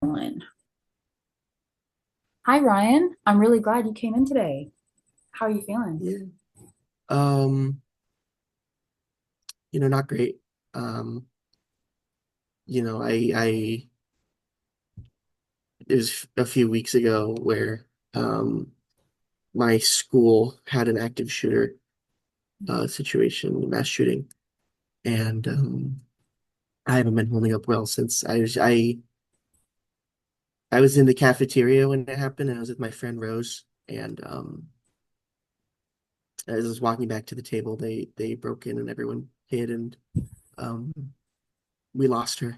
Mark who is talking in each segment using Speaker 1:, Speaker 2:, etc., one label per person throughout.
Speaker 1: One. Hi, Ryan. I'm really glad you came in today. How are you feeling?
Speaker 2: Yeah. Um, not great. Um, I it was a few weeks ago where my school had an active shooter situation, mass shooting, and I haven't been holding up well since I was in the cafeteria when it happened, and I was with my friend Rose, and as I was walking back to the table, they broke in and everyone hid, and um we lost her.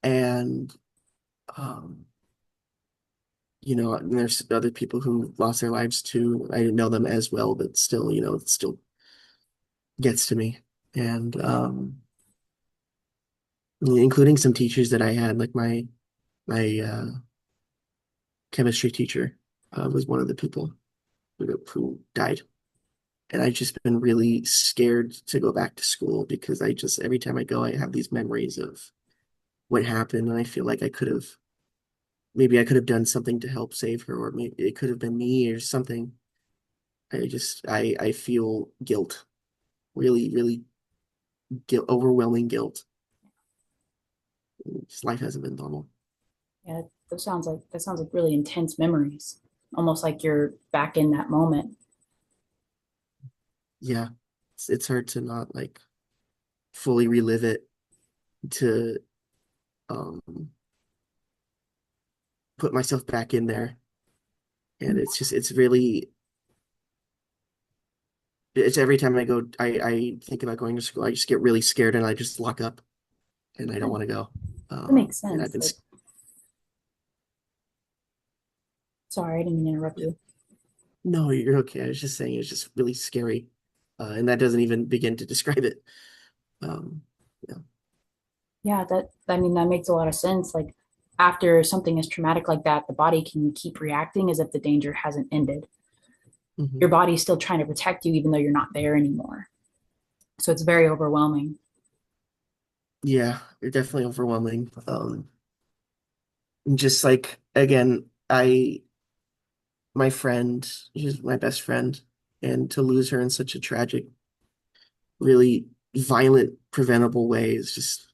Speaker 2: And um and there's other people who lost their lives too. I didn't know them as well, but still, it still gets to me. And including some teachers that I had, like my chemistry teacher was one of the people who died. And I've just been really scared to go back to school because I just every time I go, I have these memories of what happened, and I feel like maybe I could have done something to help save her, or maybe it could have been me or something. I feel guilt, really, really guilt, overwhelming guilt. Just life hasn't been normal.
Speaker 1: Yeah, that sounds like really intense memories. Almost like you're back in that moment.
Speaker 2: Yeah, it's hard to not like fully relive it, to um put myself back in there. And it's every time I think about going to school, I just get really scared and I just lock up and I don't
Speaker 1: That
Speaker 2: want to go.
Speaker 1: makes
Speaker 2: And
Speaker 1: sense. Like, sorry, I didn't mean to interrupt you.
Speaker 2: no, you're okay. I was just saying it's just really scary. And that doesn't even begin to describe it. Um, yeah.
Speaker 1: Yeah, that makes a lot of sense. Like after something as traumatic like that, the body can keep reacting as if the danger hasn't ended. Your
Speaker 2: Mhm.
Speaker 1: body's still trying to protect you even though you're not there anymore. So it's very overwhelming.
Speaker 2: Yeah, they're definitely overwhelming. And just like again, my friend, she's my best friend, and to lose her in such a tragic, really violent, preventable way is just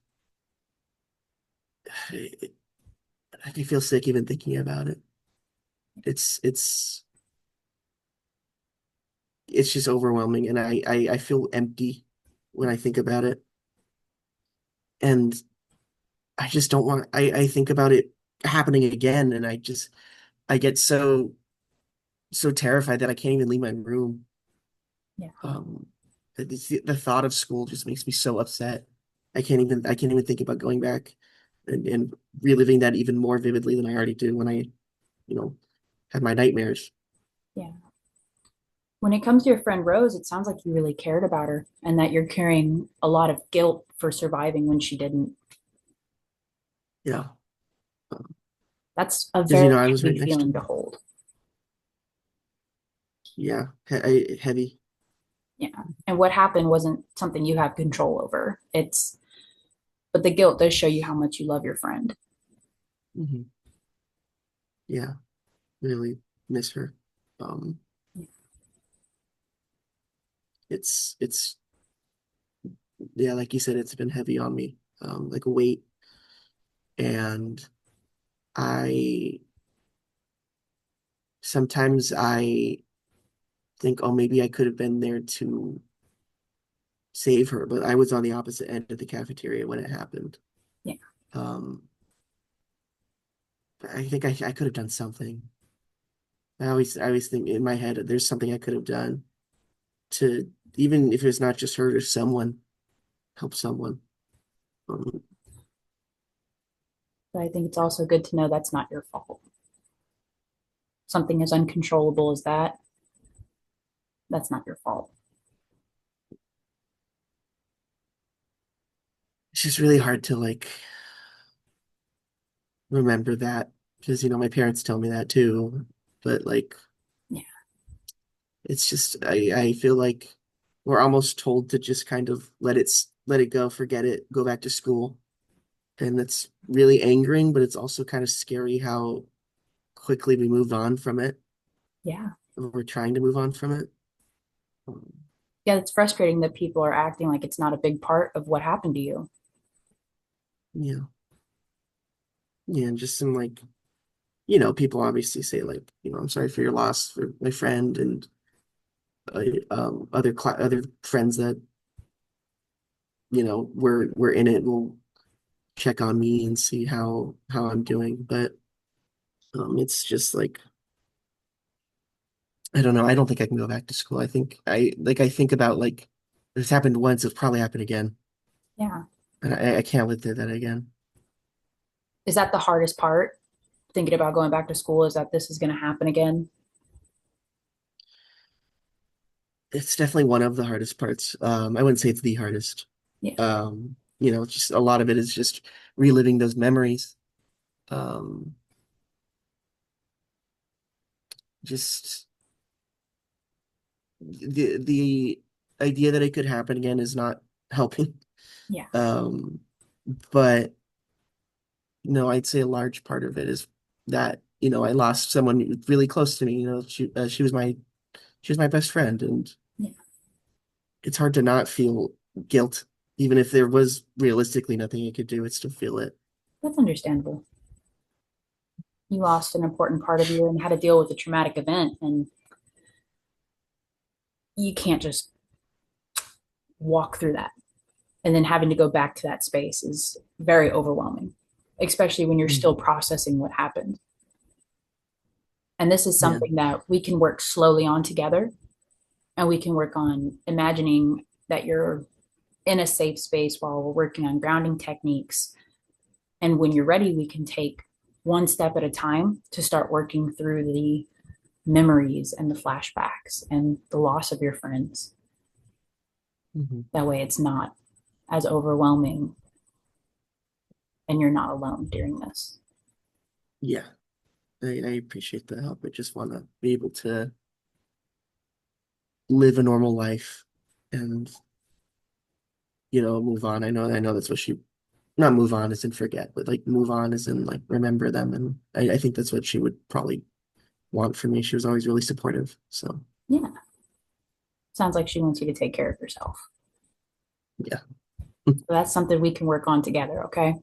Speaker 2: I can feel sick even thinking about it. It's it's it's just overwhelming, and I feel empty when I think about it, and I just don't want. I think about it happening again, and I get so terrified that I can't even leave my room.
Speaker 1: Yeah.
Speaker 2: Um, the thought of school just makes me so upset. I can't even think about going back and reliving that even more vividly than I already do when you know, had my nightmares.
Speaker 1: Yeah. When it comes to your friend Rose, it sounds like you really cared about her and that you're carrying a lot of guilt for surviving when she didn't.
Speaker 2: Yeah,
Speaker 1: That's a
Speaker 2: because
Speaker 1: very
Speaker 2: I was right
Speaker 1: heavy
Speaker 2: next to
Speaker 1: feeling
Speaker 2: her.
Speaker 1: to hold.
Speaker 2: Yeah, heavy.
Speaker 1: Yeah. And what happened wasn't something you have control over. But the guilt does show you how much you love your friend.
Speaker 2: Hmm. Yeah, really miss her. Um, it's yeah, like you said, it's been heavy on me, like a weight, and I sometimes I think, oh, maybe I could have been there to save her, but I was on the opposite end of the cafeteria when it happened.
Speaker 1: Yeah.
Speaker 2: Um, I think I could have done something. I always think in my head there's something I could have done to, even if it's not just her or someone, help someone. Um,
Speaker 1: But I think it's also good to know that's not your fault. Something as uncontrollable as that, that's not your fault.
Speaker 2: it's just really hard to like remember that because my parents tell me that too, but like
Speaker 1: Yeah.
Speaker 2: it's just I feel like we're almost told to just kind of let it go, forget it, go back to school. and it's really angering, but it's also kind of scary how quickly we moved on from it.
Speaker 1: Yeah.
Speaker 2: Or we're trying to move on from it. Um,
Speaker 1: Yeah, it's frustrating that people are acting like it's not a big part of what happened to you.
Speaker 2: yeah, yeah, and just some like people obviously say like, I'm sorry for your loss for my friend and other friends that we're in it will check on me and see how I'm doing. But it's just like I don't know. I don't think I can go back to school. I think about like this happened once, it'll probably happen again,
Speaker 1: Yeah.
Speaker 2: and I can't live through that again.
Speaker 1: Is that the hardest part? Thinking about going back to school, is that this is going to happen again?
Speaker 2: It's definitely one of the hardest parts. I wouldn't say it's the hardest.
Speaker 1: Yeah.
Speaker 2: Just a lot of it is just reliving those memories. Um, just the idea that it could happen again is not helping.
Speaker 1: Yeah.
Speaker 2: Um, but no, I'd say a large part of it is that, I lost someone really close to me. She was my best friend, and
Speaker 1: Yeah.
Speaker 2: it's hard to not feel guilt, even if there was realistically nothing I could do. It's to feel it.
Speaker 1: That's understandable. You lost an important part of you and had to deal with a traumatic event, and you can't just walk through that. And then having to go back to that space is very overwhelming, especially when you're still
Speaker 2: Mhm.
Speaker 1: processing what happened. And this is
Speaker 2: Yeah.
Speaker 1: something that we can work slowly on together, and we can work on imagining that you're in a safe space while we're working on grounding techniques. And when you're ready, we can take one step at a time to start working through the memories and the flashbacks and the loss of your friends.
Speaker 2: Mhm.
Speaker 1: That way, it's not as overwhelming and you're not alone during this.
Speaker 2: Yeah. I appreciate the help. I just want to be able to live a normal life and, move on. I know that's what she, not move on as in forget, but like move on as in like remember them. And I think that's what she would probably want from me. She was always really supportive. So,
Speaker 1: Yeah. Sounds like she wants you to take care of yourself.
Speaker 2: yeah.
Speaker 1: So that's something we can work on together. Okay.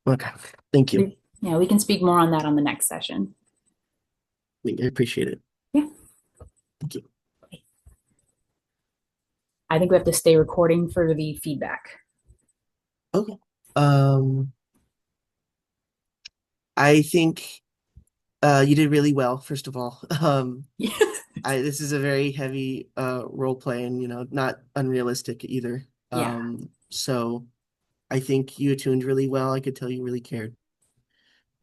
Speaker 2: Okay. Thank you.
Speaker 1: Yeah, we can speak more on that on the next session.
Speaker 2: I appreciate it.
Speaker 1: Yeah.
Speaker 2: Thank you.
Speaker 1: I think we have to stay recording for the feedback.
Speaker 2: Okay. Um, I think you did really well, first of all. This is a very heavy role play and not unrealistic either.
Speaker 1: Yeah.
Speaker 2: So I think you attuned really well. I could tell you really cared.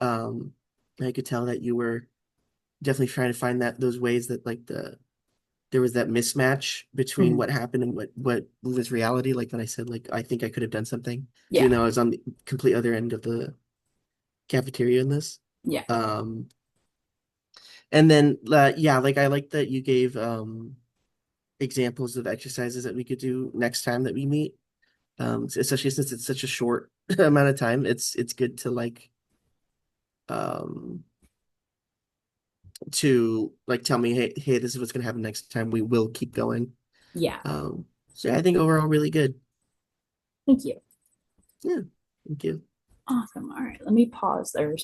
Speaker 2: Um, I could tell that you were definitely trying to find those ways that like there was that mismatch between
Speaker 1: Mhm.
Speaker 2: what happened and what was reality. Like when I said like I think I could have done something, even
Speaker 1: Yeah.
Speaker 2: though I was on the complete other end of the cafeteria in this.
Speaker 1: Yeah.
Speaker 2: Um, and then yeah, like I like that you gave examples of exercises that we could do next time that we meet. Especially since it's such a short amount of time, it's good to like um tell me, hey, this is what's gonna happen next time. We will keep going.
Speaker 1: Yeah.
Speaker 2: So yeah, I think overall really good.
Speaker 1: Thank you.
Speaker 2: Yeah, thank you.
Speaker 1: Awesome. All right. Let me pause there.